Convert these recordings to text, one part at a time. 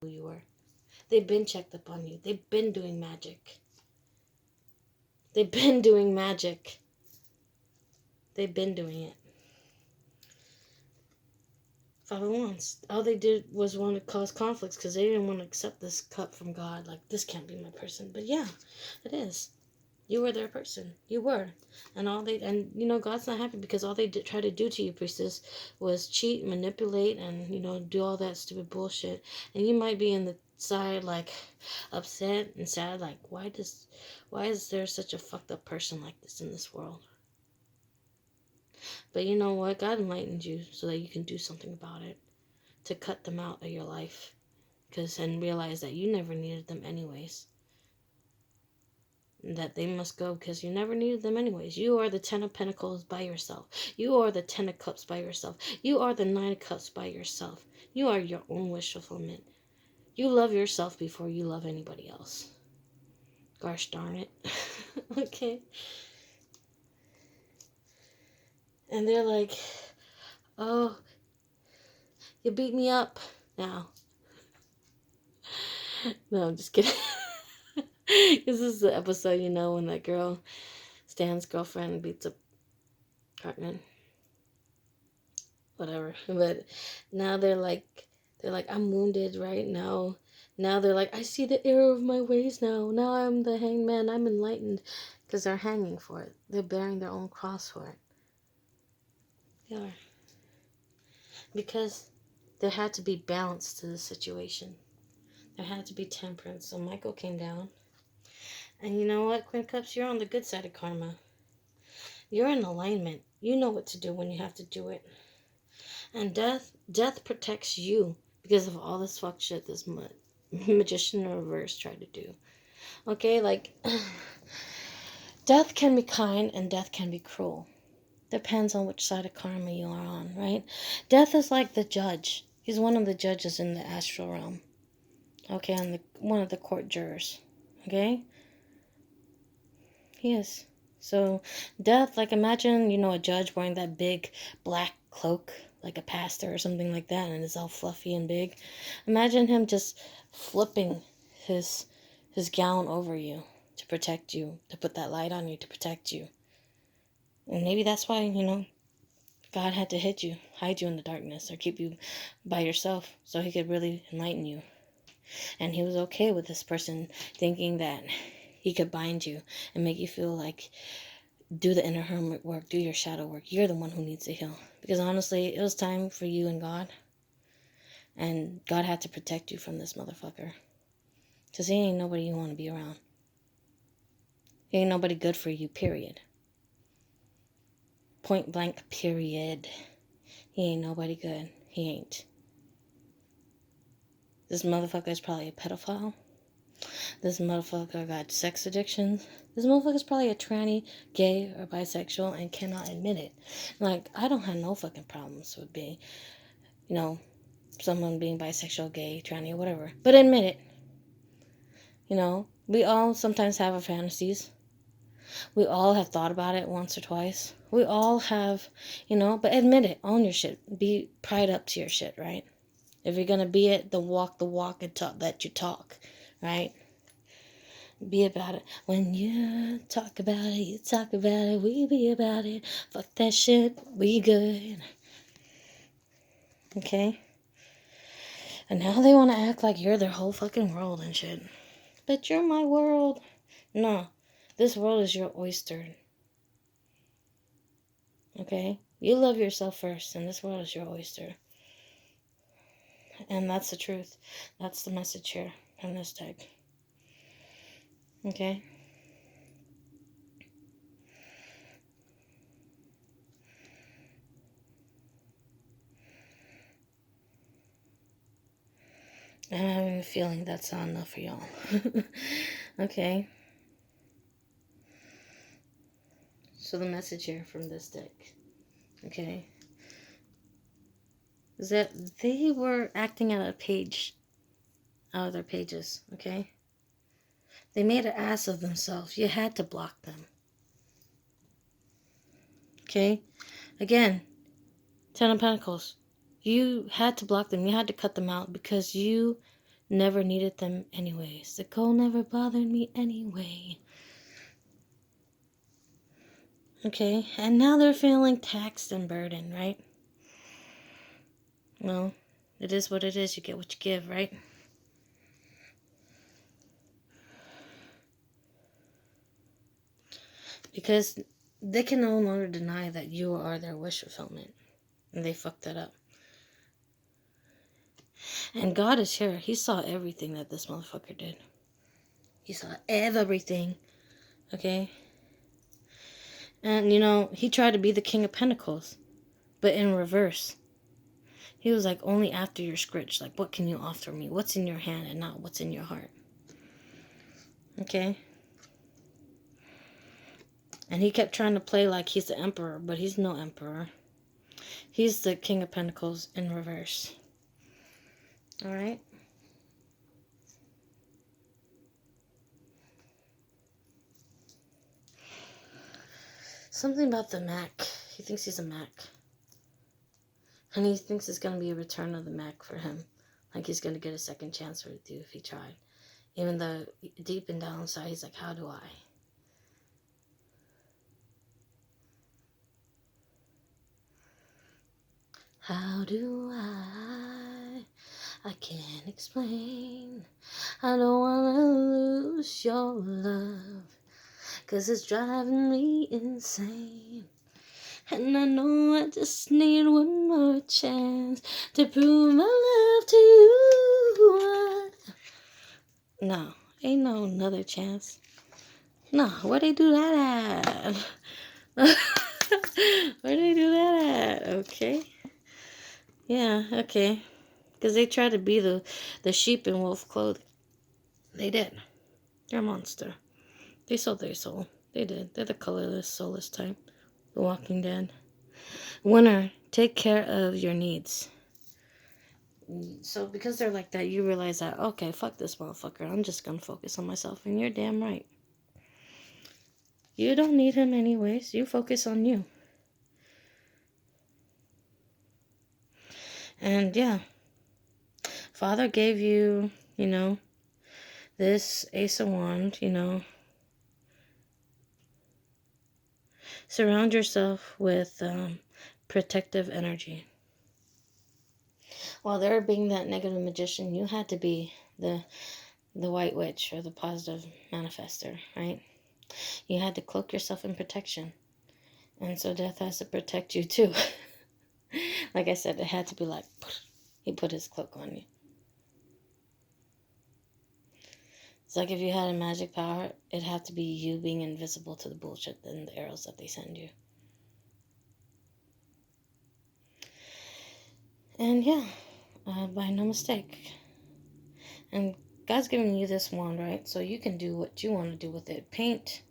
who you were. They've been checked up on you. They've been doing magic. They've been doing magic. They've been doing it. Five of Wands. All they did was want to cause conflicts because they didn't want to accept this cup from God. Like, this can't be my person. But yeah, it is. You were their person. You were. And you know, God's not happy because all they did, try to do to you, priestess, was cheat, manipulate, and, you know, do all that stupid bullshit. And you might be in the side, like, upset and sad, like, why is there such a fucked up person like this in this world? But you know what? God enlightened you so that you can do something about it. To cut them out of your life. And realize that you never needed them anyways. That they must go because you never needed them anyways. You are the Ten of Pentacles by yourself. You are the Ten of Cups by yourself. You are the Nine of Cups by yourself. You are your own wish fulfillment. You love yourself before you love anybody else. Gosh darn it. Okay. And they're like, oh, you beat me up now. No, I'm just kidding. This is the episode, you know, when that girl, Stan's girlfriend, beats up Cartman. Whatever. But now they're like, I'm wounded right now. Now they're like, I see the error of my ways now. Now I'm the hanged man. I'm enlightened. Because they're hanging for it. They're bearing their own cross for it. They are. Because there had to be balance to the situation. There had to be temperance. So Michael came down. And you know what, Queen Cups? You're on the good side of karma. You're in alignment. You know what to do when you have to do it. And death protects you because of all this fuck shit this magician in reverse tried to do. Okay, like, death can be kind and death can be cruel. Depends on which side of karma you are on, right? Death is like the judge. He's one of the judges in the astral realm. Okay, and one of the court jurors. Okay? He is. So, death, like, imagine, you know, a judge wearing that big black cloak, like a pastor or something like that, and it's all fluffy and big. Imagine him just flipping his gown over you to protect you, to put that light on you to protect you. And maybe that's why, you know, God had to hide you in the darkness, or keep you by yourself so he could really enlighten you. And he was okay with this person thinking that he could bind you and make you feel like, do the inner hermit work, do your shadow work. You're the one who needs to heal. Because honestly, it was time for you and God. And God had to protect you from this motherfucker. Because he ain't nobody you want to be around. He ain't nobody good for you, period. Point blank, period. He ain't nobody good. He ain't. This motherfucker is probably a pedophile. This motherfucker got sex addictions. This motherfucker's probably a tranny, gay, or bisexual and cannot admit it. Like, I don't have no fucking problems with being, you know, someone being bisexual, gay, tranny, or whatever. But admit it. You know, we all sometimes have our fantasies. We all have thought about it once or twice. We all have, you know, but admit it. Own your shit. Be pride up to your shit, right? If you're gonna be it, then walk the walk and talk that you talk, right? Be about it. When you talk about it, you talk about it, we be about it. Fuck that shit, we good. Okay? And now they want to act like you're their whole fucking world and shit. But you're my world. No, this world is your oyster. Okay? You love yourself first, and this world is your oyster. And that's the truth. That's the message here from this deck. Okay? I'm having a feeling that's not enough for y'all. Okay? So the message here from this deck, okay, is that they were acting out of their pages, okay? They made an ass of themselves. You had to block them. Okay? Again, Ten of Pentacles. You had to block them. You had to cut them out because you never needed them anyways. The gold never bothered me anyway. Okay, and now they're feeling taxed and burdened, right? Well, it is what it is. You get what you give, right? Because they can no longer deny that you are their wish fulfillment. And they fucked that up. And God is here. He saw everything that this motherfucker did. He saw everything. Okay? And, he tried to be the King of Pentacles. But in reverse. He was like, only after you're scritched. Like, what can you offer me? What's in your hand and not what's in your heart. Okay? And he kept trying to play like he's the emperor. But he's no emperor. He's the King of Pentacles in reverse. Alright? Something about the Mac. He thinks he's a Mac. And he thinks it's going to be a return of the Mac for him. Like he's going to get a second chance with you if he tried. Even though deep and down inside he's like, how do I? How do I? I can't explain. I don't want to lose your love. 'Cause it's driving me insane. And I know I just need one more chance to prove my love to you. No, ain't no another chance. No, where they do that at? Where they do that at? Okay. Yeah, okay. Because they try to be the sheep in wolf clothing. They did. They're a monster. They sold their soul. They did. They're the colorless, soulless type. The Walking Dead. Winner, take care of your needs. So because they're like that, you realize that, okay, fuck this motherfucker. I'm just going to focus on myself. And you're damn right. You don't need him anyways. You focus on you. And yeah. Father gave you, this Ace of Wands, Surround yourself with protective energy. While there being that negative magician, you had to be the white witch or the positive manifester, right? You had to cloak yourself in protection. And so death has to protect you too. Like I said, it had to be like, he put his cloak on you. It's like if you had a magic power, it'd have to be you being invisible to the bullshit and the arrows that they send you. And yeah, by no mistake. And God's giving you this wand, right? So you can do what you want to do with it. Paint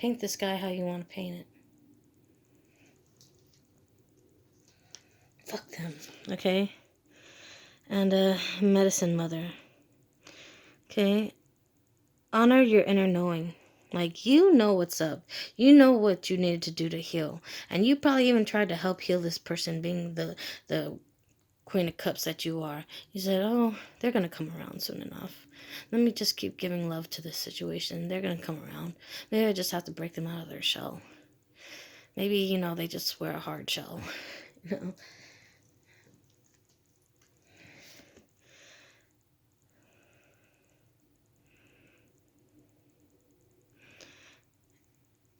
the sky how you want to paint it. Fuck them, okay? And medicine mother. Okay? Honor your inner knowing. Like, you know what's up. You know what you needed to do to heal. And you probably even tried to help heal this person, being the Queen of Cups that you are. You said, oh, they're going to come around soon enough. Let me just keep giving love to this situation. They're going to come around. Maybe I just have to break them out of their shell. Maybe, they just wear a hard shell.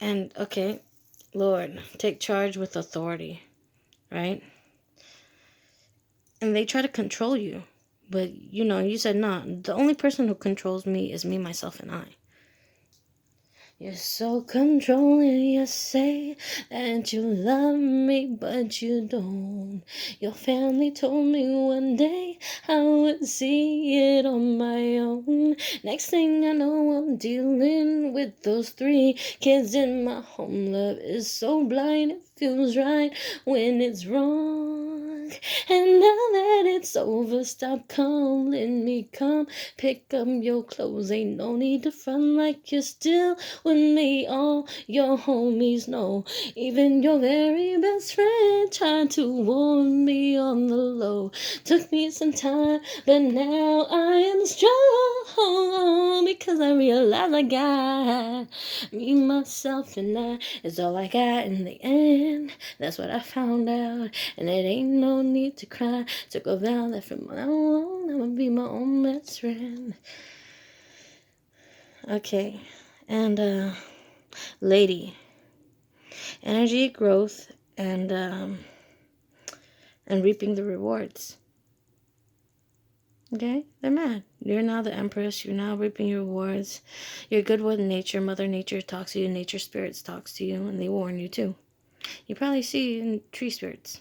And, okay, Lord, take charge with authority, right? And they try to control you. But, you said, no, the only person who controls me is me, myself, and I. You're so controlling, you say that you love me, but you don't. Your family told me one day I would see it on my own. Next thing I know, I'm dealing with those 3 kids in my home. Love is so blind, it feels right when it's wrong. And now that it's over, stop calling me. Come pick up your clothes. Ain't no need to front like you're still with me. All your homies know. Even your very best friend tried to warn me on the low. Took me some time, but now I am strong because I realize I got me, myself, and I is all I got in the end. That's what I found out, and it ain't no need to cry. Took a vow that from now on I would be my own best friend. Okay, and lady, energy, growth, and reaping the rewards. Okay, they're mad. You're now the Empress. You're now reaping your rewards. You're good with nature. Mother Nature talks to you. Nature spirits talks to you, and they warn you too. You probably see in tree spirits.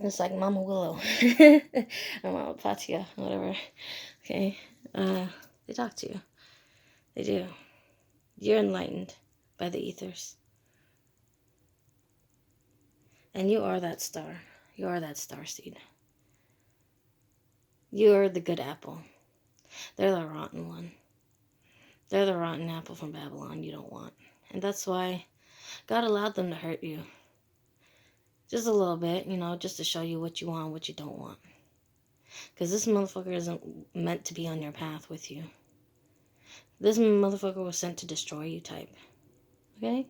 It's like Mama Willow, or Mama Patia, whatever. Okay, they talk to you. They do. You're enlightened by the ethers, and you are that star. You are that star seed. You're the good apple. They're the rotten one. They're the rotten apple from Babylon you don't want. And that's why God allowed them to hurt you. Just a little bit, just to show you what you want and what you don't want. Because this motherfucker isn't meant to be on your path with you. This motherfucker was sent to destroy you type. Okay?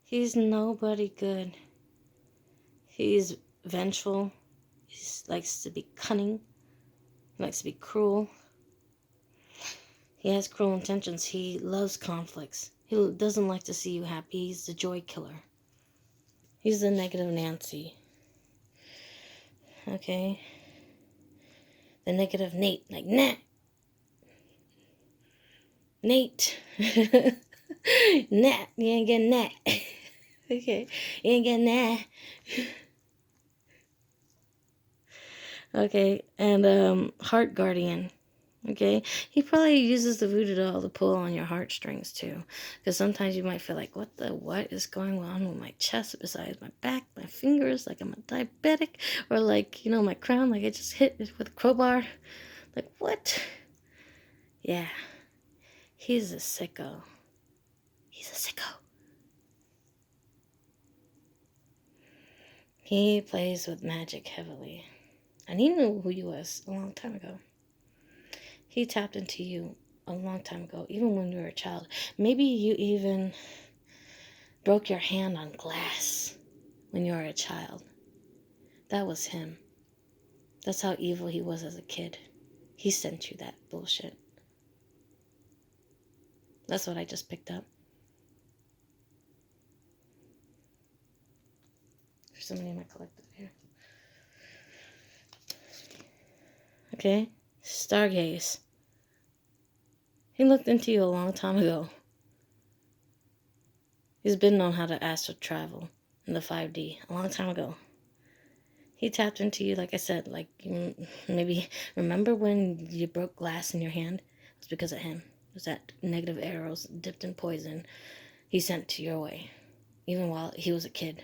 He's nobody good. He's vengeful. He likes to be cunning. He likes to be cruel. He has cruel intentions. He loves conflicts. He doesn't like to see you happy. He's the joy killer. He's the negative Nancy. Okay? The negative Nate. Like, nah. Nate. Nah. You ain't getting that. Okay? You ain't getting that. Okay? And, Heart Guardian. Okay, he probably uses the voodoo doll to pull on your heartstrings too, because sometimes you might feel like, what is going on with my chest besides my back, my fingers, like I'm a diabetic, or like, my crown, like I just hit it with a crowbar, like what? Yeah, he's a sicko. He's a sicko. He plays with magic heavily, and he knew who you was a long time ago. He tapped into you a long time ago, even when you were a child. Maybe you even broke your hand on glass when you were a child. That was him. That's how evil he was as a kid. He sent you that bullshit. That's what I just picked up. There's somebody in my collective here. Okay? Stargaze. He looked into you a long time ago. He's been known how to astral travel in the 5D a long time ago. He tapped into you, like I said, like maybe remember when you broke glass in your hand? It was because of him. It was that negative arrows dipped in poison he sent to your way, even while he was a kid.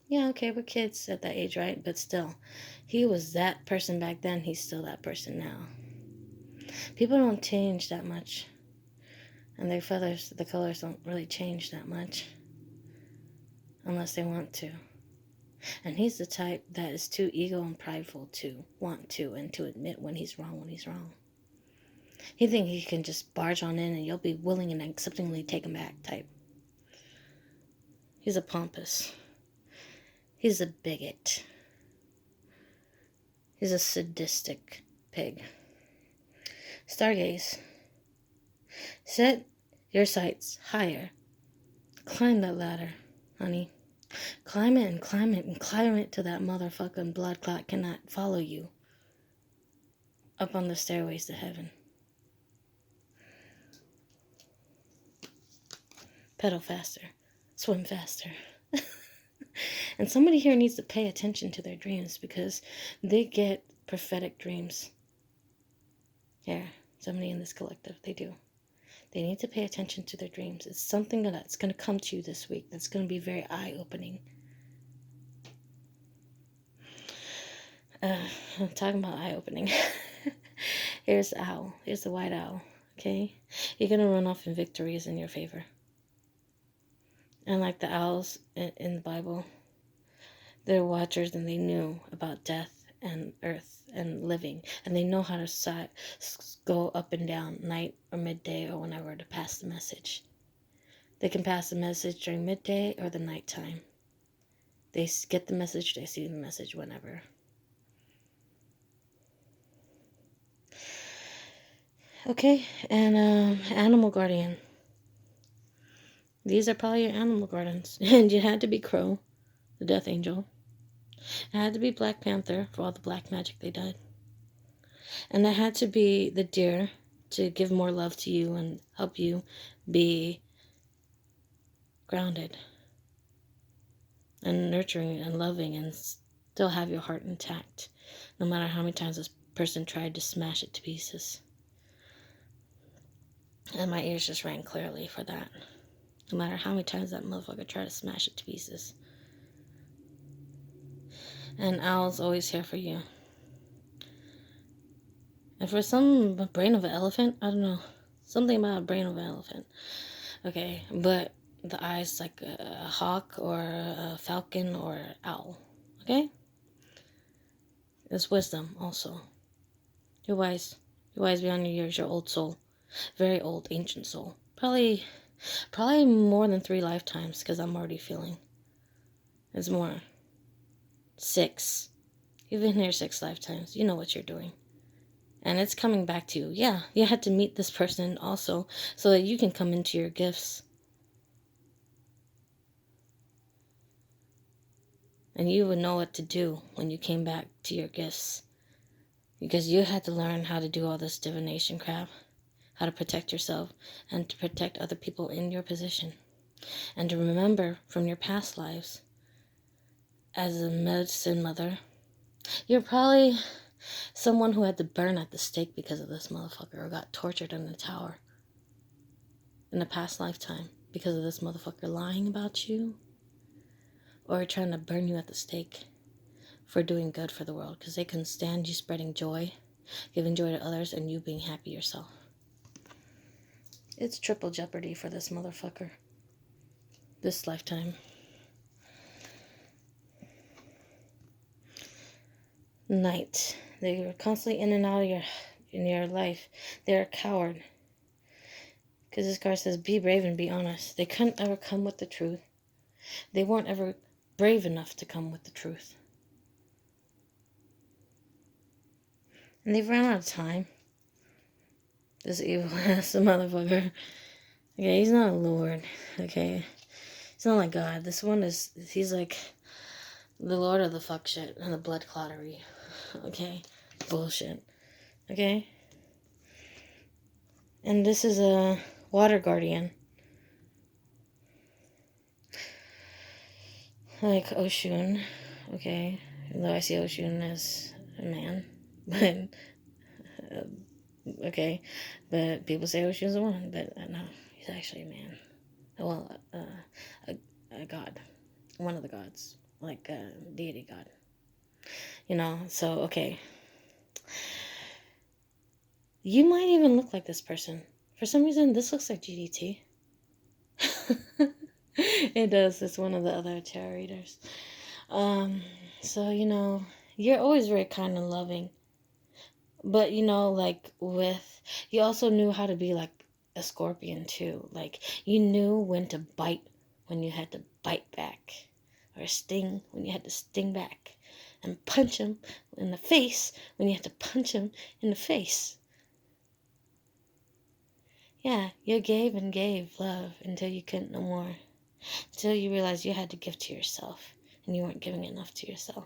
Yeah, okay, we're kids at that age, right? But still, he was that person back then. He's still that person now. People don't change that much. And their feathers, the colors don't really change that much. Unless they want to. And he's the type that is too ego and prideful to want to and to admit when he's wrong He thinks he can just barge on in and you'll be willing and acceptingly take him back type. He's a pompous. He's a bigot. He's a sadistic pig. Stargaze. Set your sights higher. Climb that ladder, honey. Climb it and climb it and climb it till that motherfucking blood clot cannot follow you up on the stairways to heaven. Pedal faster. Swim faster. And somebody here needs to pay attention to their dreams because they get prophetic dreams. Yeah, somebody in this collective, they do. They need to pay attention to their dreams. It's something that's going to come to you this week that's going to be very eye-opening. I'm talking about eye-opening. Here's the owl. Here's the white owl. Okay? You're going to run off in victories in your favor. And like the owls in the Bible, they're watchers and they knew about death and earth and living. And they know how to go up and down, night or midday or whenever, to pass the message. They can pass the message during midday or the nighttime. They get the message, they see the message whenever. Okay, and animal guardian. These are probably your animal guardians. And you had to be Crow, the death angel. It had to be Black Panther for all the black magic they did. And it had to be the deer to give more love to you and help you be grounded and nurturing and loving and still have your heart intact, no matter how many times this person tried to smash it to pieces. And my ears just rang clearly for that. No matter how many times that motherfucker tried to smash it to pieces. And Owl's always here for you. And for some brain of an elephant, I don't know. Something about a brain of an elephant. Okay, but the eyes like a hawk or a falcon or an owl. Okay? It's wisdom also. You're wise. You're wise beyond your years. Your old soul. Very old, ancient soul. Probably more than 3 lifetimes, because I'm already feeling. It's more. 6. You've been here 6 lifetimes. You know what you're doing. And it's coming back to you. Yeah, you had to meet this person also so that you can come into your gifts. And you would know what to do when you came back to your gifts. Because you had to learn how to do all this divination crap. How to protect yourself and to protect other people in your position. And to remember from your past lives, as a medicine mother, you're probably someone who had to burn at the stake because of this motherfucker, or got tortured in the tower in a past lifetime because of this motherfucker lying about you, or trying to burn you at the stake for doing good for the world because they couldn't stand you spreading joy, giving joy to others, and you being happy yourself. It's triple jeopardy for this motherfucker this lifetime. Night. They were constantly in and out of your life. They're a coward. Because this card says, be brave and be honest. They couldn't ever come with the truth. They weren't ever brave enough to come with the truth. And they've run out of time. This evil ass motherfucker. Okay, he's not a lord. Okay. He's not like God. This one he's like the lord of the fuck shit and the blood clottery. Okay? Bullshit. Okay? And this is a water guardian. Like Oshun. Okay? Though I see Oshun as a man. But, okay. But people say Oshun's a woman. But no, he's actually a man. Well, a god. One of the gods. Like a deity god. You know? So, okay. You might even look like this person. For some reason, this looks like GDT. It does. It's one of the other tarot readers. So, you know, you're always very kind and loving. But, you know, like you also knew how to be like a scorpion too. Like, you knew when to bite when you had to bite back. Or sting when you had to sting back. And punch him in the face when you had to punch him in the face. Yeah, you gave and gave love until you couldn't no more. Until you realized you had to give to yourself. And you weren't giving enough to yourself.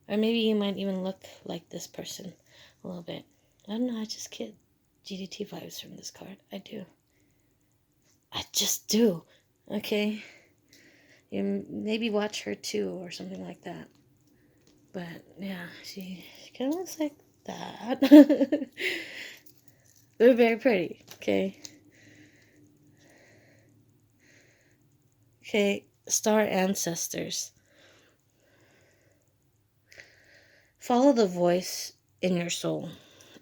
Or maybe you might even look like this person a little bit. I don't know, I just get GDT vibes from this card. I do. I just do. Okay? You maybe watch her too or something like that. But, yeah, she kind of looks like that. They're very pretty, okay? Okay, star ancestors. Follow the voice in your soul.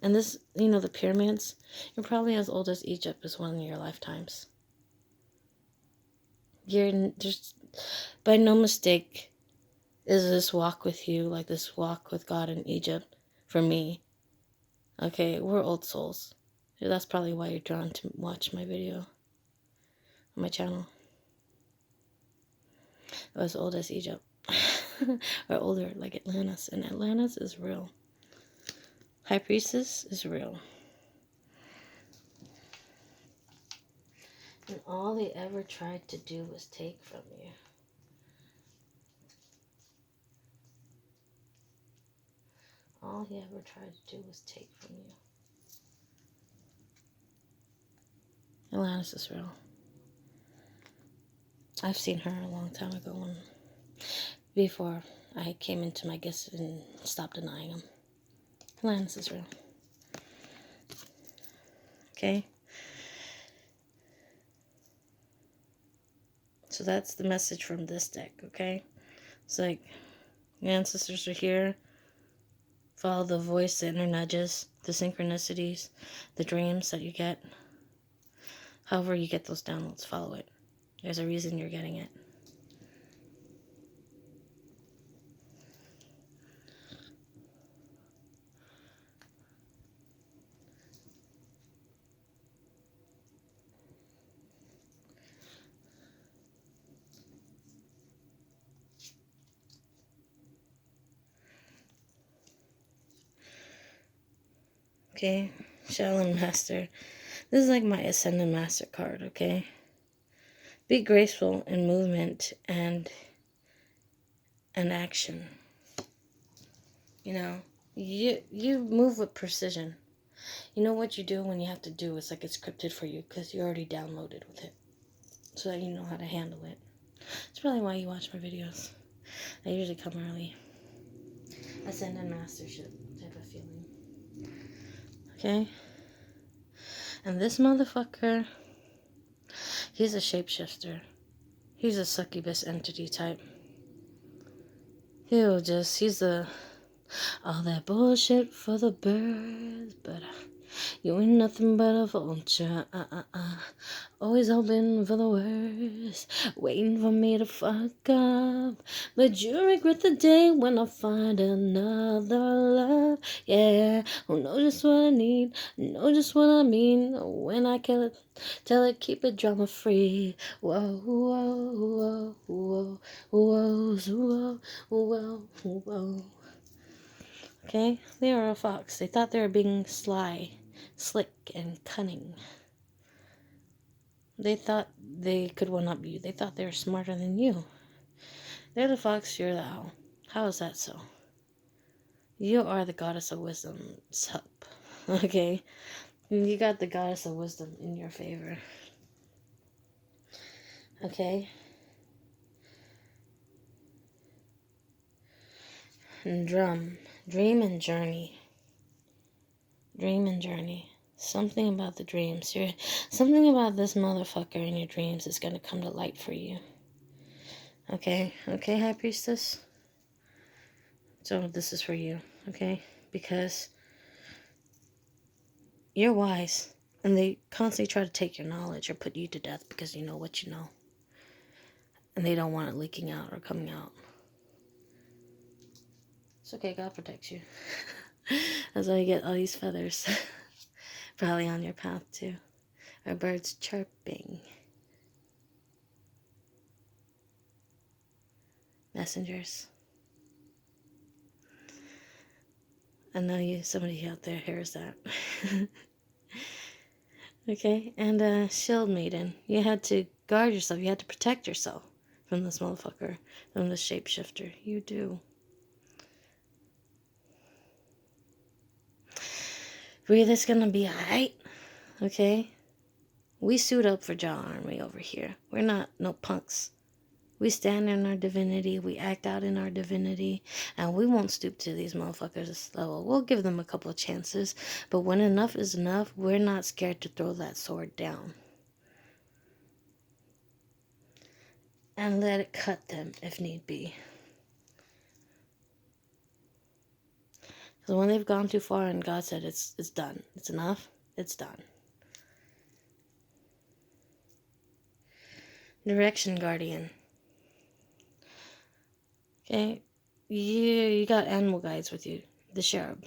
And this, the pyramids, you're probably as old as Egypt is one of your lifetimes. There's, by no mistake, is this walk with you, like this walk with God in Egypt, for me. Okay, we're old souls. That's probably why you're drawn to watch my video on my channel. As old as Egypt. Or older, like Atlantis. And Atlantis is real. High Priestess is real. And all they ever tried to do was take from you. All he ever tried to do was take from you. Atlantis is real. I've seen her a long time ago, before I came into my gifts and stopped denying them. Atlantis is real. Okay? So that's the message from this deck, okay? It's like, your ancestors are here. Follow the voice, the inner nudges, the synchronicities, the dreams that you get. However you get those downloads, follow it. There's a reason you're getting it. Okay? Shaolin Master. This is like my Ascended Master card, okay? Be graceful in movement and action. You move with precision. You know what you do when you have to do. It's like it's scripted for you because you already downloaded with it. So that you know how to handle it. It's probably why you watch my videos. I usually come early. Ascended Mastership type of feeling. Okay? And this motherfucker, he's a shapeshifter. He's a succubus entity type. He's all that bullshit for the birds, but you ain't nothing but a vulture. Always hoping for the worst, waiting for me to fuck up. But you regret the day when I find another love. Yeah, who knows just what I need, know just what I mean. When I kill it, tell it, keep it drama free. Whoa, whoa, whoa, whoa, whoa, whoa, whoa, whoa. Okay, they are a fox. They thought they were being sly, slick, and cunning. They thought they could one-up you. They thought they were smarter than you. They're the fox, you're the owl. How is that so? You are the goddess of wisdom. Sup. Okay? You got the goddess of wisdom in your favor. Okay? And dream and journey. Dream and journey. Something about the dreams. Something about this motherfucker in your dreams is going to come to light for you. Okay? Okay, High Priestess? So this is for you, okay? Because you're wise, and they constantly try to take your knowledge or put you to death because you know what you know. And they don't want it leaking out or coming out. It's okay, God protects you. That's why you get all these feathers. Probably on your path too. Or birds chirping. Messengers. I know somebody out there hears that. Okay, and Shield Maiden. You had to guard yourself. You had to protect yourself from this motherfucker, from this shapeshifter. You do. Breathe, it's gonna be alright. Okay? We suit up for Jaw Army over here. We're not no punks. We stand in our divinity, we act out in our divinity, and we won't stoop to these motherfuckers' level. We'll give them a couple of chances, but when enough is enough, we're not scared to throw that sword down. and let it cut them if need be. So when they've gone too far and God said it's done, it's enough, it's done. Direction guardian. Okay, you got animal guides with you. The cherub,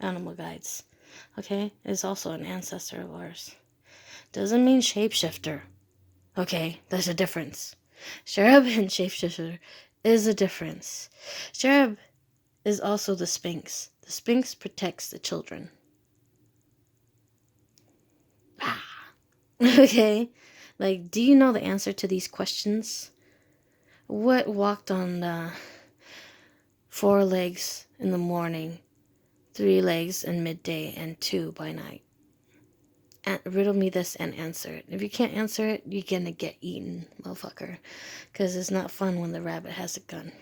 animal guides. Okay, is also an ancestor of ours. Doesn't mean shapeshifter. Okay, there's a difference. Cherub and shapeshifter is a difference. Cherub is also the Sphinx. The Sphinx protects the children. Ah. Okay, like, do you know the answer to these questions? What walked on 4 legs in the morning, 3 legs in midday, and 2 by night? Riddle me this and answer it. If you can't answer it, you're gonna get eaten, motherfucker. Because it's not fun when the rabbit has a gun.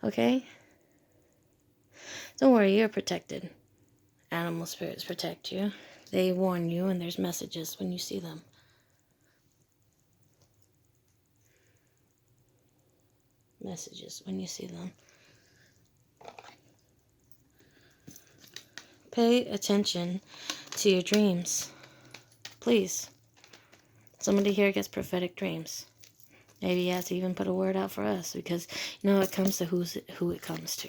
Okay? Don't worry, you're protected. Animal spirits protect you. They warn you, and there's messages when you see them. Messages when you see them. Pay attention to your dreams. Please. Somebody here gets prophetic dreams. Maybe you have to even put a word out for us, because you know it comes to who it comes to.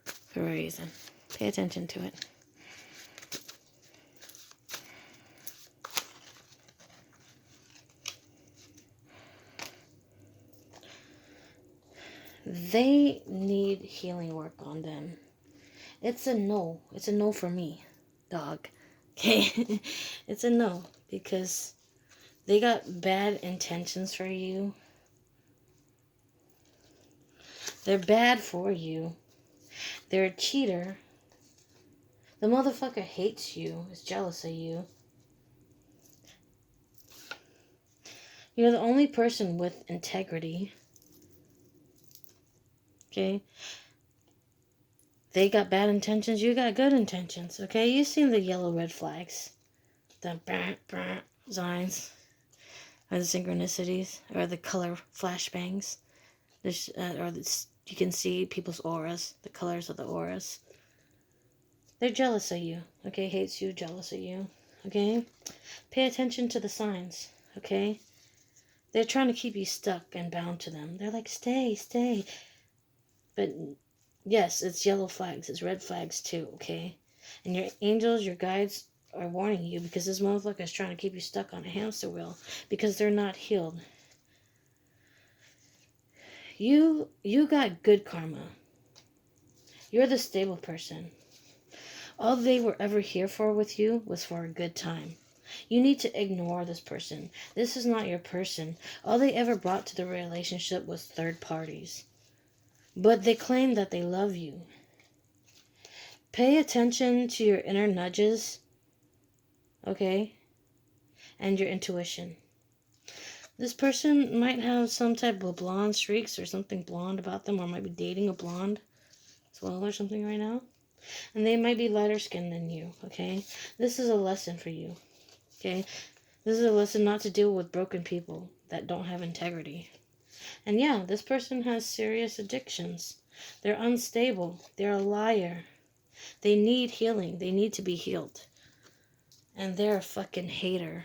For a reason. Pay attention to it. They need healing work on them. It's a no. It's a no for me, dog. Okay? It's a no, because they got bad intentions for you. They're bad for you. They're a cheater. The motherfucker hates you, is jealous of you. You're the only person with integrity. Okay? They got bad intentions, you got good intentions. Okay? You've seen the yellow red flags. The signs. Or the synchronicities. Or the color flashbangs. You can see people's auras. The colors of the auras. They're jealous of you. Okay? Hates you, jealous of you. Okay? Pay attention to the signs. Okay? They're trying to keep you stuck and bound to them. They're like, stay, stay. But yes, it's yellow flags. It's red flags too, okay? And your angels, your guides are warning you, because this motherfucker is trying to keep you stuck on a hamster wheel because they're not healed. You got good karma. You're the stable person. All they were ever here for with you was for a good time. You need to ignore this person. This is not your person. All they ever brought to the relationship was third parties. But they claim that they love you. Pay attention to your inner nudges, okay? And your intuition. This person might have some type of blonde streaks or something blonde about them, or might be dating a blonde as well or something right now. And they might be lighter skinned than you, okay? This is a lesson for you, okay? This is a lesson not to deal with broken people that don't have integrity. And yeah, this person has serious addictions. They're unstable. They're a liar. They need healing. They need to be healed. And they're a fucking hater.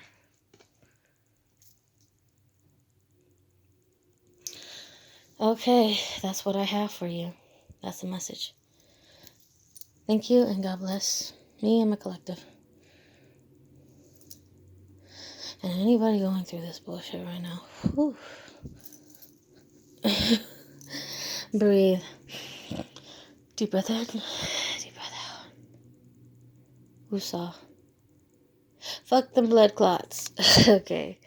Okay, that's what I have for you. That's the message. Thank you, and God bless me and my collective. And anybody going through this bullshit right now. Whew. Breathe. Deep breath in. Deep breath out. Woosah. Fuck them blood clots. Okay.